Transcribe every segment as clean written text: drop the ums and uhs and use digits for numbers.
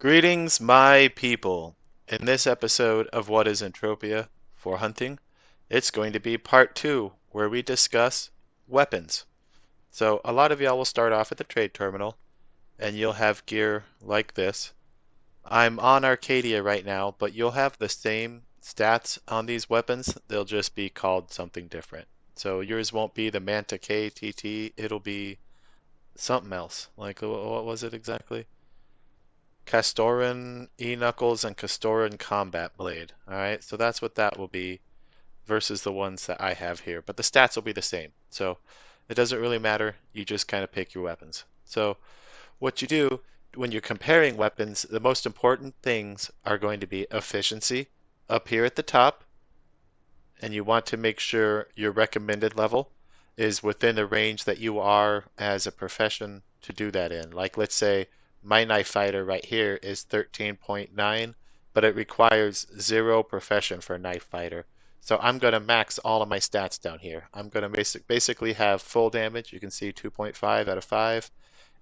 Greetings, my people. In this episode of What is Entropia for Hunting, it's going to be part two, where we discuss weapons. So, a lot of y'all will start off at the trade terminal, and you'll have gear like this. I'm on Arcadia right now, but you'll have the same stats on these weapons, they'll just be called something different. So, yours won't be the Manta K TT, it'll be something else. Like, what was it exactly? Castoran E-Knuckles and Castoran Combat Blade. Alright, so that's what that will be versus the ones that I have here. But the stats will be the same. So it doesn't really matter. You just kind of pick your weapons. So what you do when you're comparing weapons, the most important things are going to be efficiency up here at the top. And you want to make sure your recommended level is within the range that you are as a profession to do that in. Like let's say my knife fighter right here is 13.9, but it requires 0 profession for a knife fighter. So I'm going to max all of my stats down here. I'm going to basically have full damage. You can see 2.5 out of 5,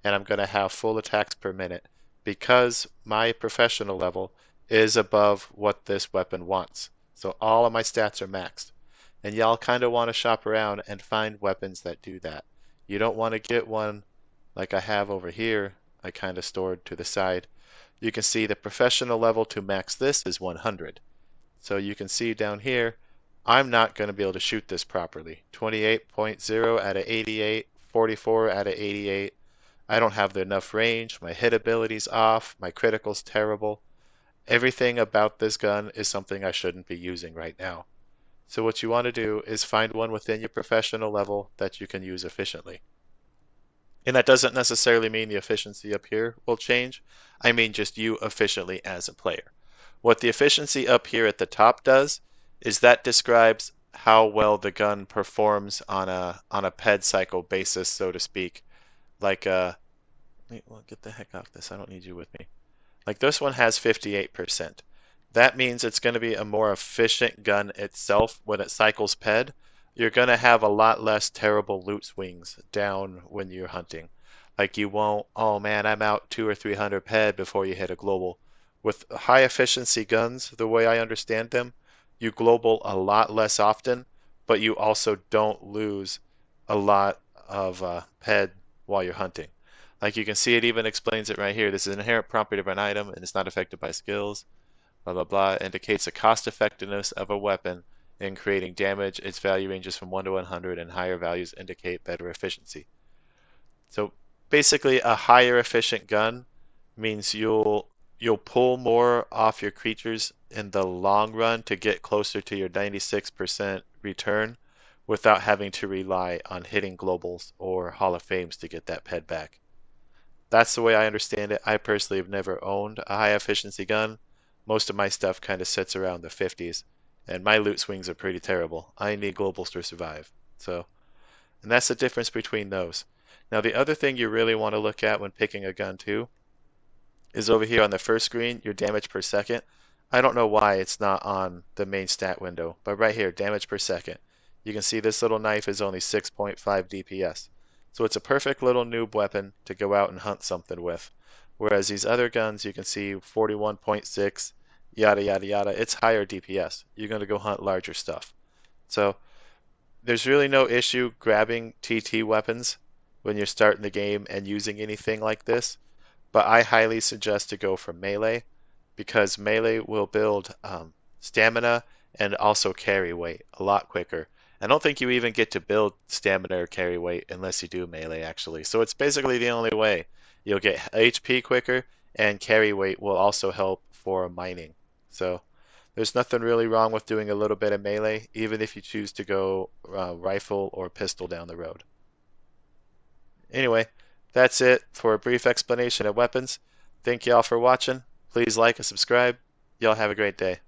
and I'm going to have full attacks per minute because my professional level is above what this weapon wants. So all of my stats are maxed. And y'all kind of want to shop around and find weapons that do that. You don't want to get one like I have over here, I kind of stored to the side. You can see the professional level to max this is 100. So you can see down here, I'm not going to be able to shoot this properly. 28.0 out of 88, 44 out of 88. I don't have enough range, my hit ability's off, my critical's terrible. Everything about this gun is something I shouldn't be using right now. So what you want to do is find one within your professional level that you can use efficiently. And that doesn't necessarily mean the efficiency up here will change. I mean just you efficiently as a player. What the efficiency up here at the top does is that describes how well the gun performs on a ped cycle basis, so to speak. Like well, get the heck off this. I don't need you with me. Like this one has 58%. That means it's going to be a more efficient gun itself when it cycles ped. You're going to have a lot less terrible loot swings down when you're hunting. Like you won't, oh man, I'm out 2 or 300 ped before you hit a global. With high efficiency guns, the way I understand them, you global a lot less often, but you also don't lose a lot of ped while you're hunting. Like you can see, it even explains it right here. This is an inherent property of an item and it's not affected by skills. Blah blah blah. Indicates the cost effectiveness of a weapon in creating damage. Its value ranges from 1 to 100, and higher values indicate better efficiency. So basically, a higher efficient gun means you'll pull more off your creatures in the long run to get closer to your 96% return without having to rely on hitting globals or Hall of Fames to get that ped back. That's the way I understand it. I personally have never owned a high efficiency gun. Most of my stuff kind of sits around the 50s, and my loot swings are pretty terrible. I need globals to survive. So, and that's the difference between those. Now, the other thing you really want to look at when picking a gun too is over here on the first screen, your damage per second. I don't know why it's not on the main stat window, but right here, damage per second. You can see this little knife is only 6.5 DPS. So it's a perfect little noob weapon to go out and hunt something with. Whereas these other guns, you can see 41.6, yada yada yada. It's higher DPS. You're going to go hunt larger stuff. So there's really no issue grabbing TT weapons when you're starting the game and using anything like this. But I highly suggest to go for melee because melee will build stamina and also carry weight a lot quicker. I don't think you even get to build stamina or carry weight unless you do melee actually. So it's basically the only way. You'll get HP quicker and carry weight will also help for mining. So there's nothing really wrong with doing a little bit of melee even if you choose to go rifle or pistol down the road. Anyway, that's it for a brief explanation of weapons. Thank y'all for watching. Please like and subscribe. Y'all have a great day.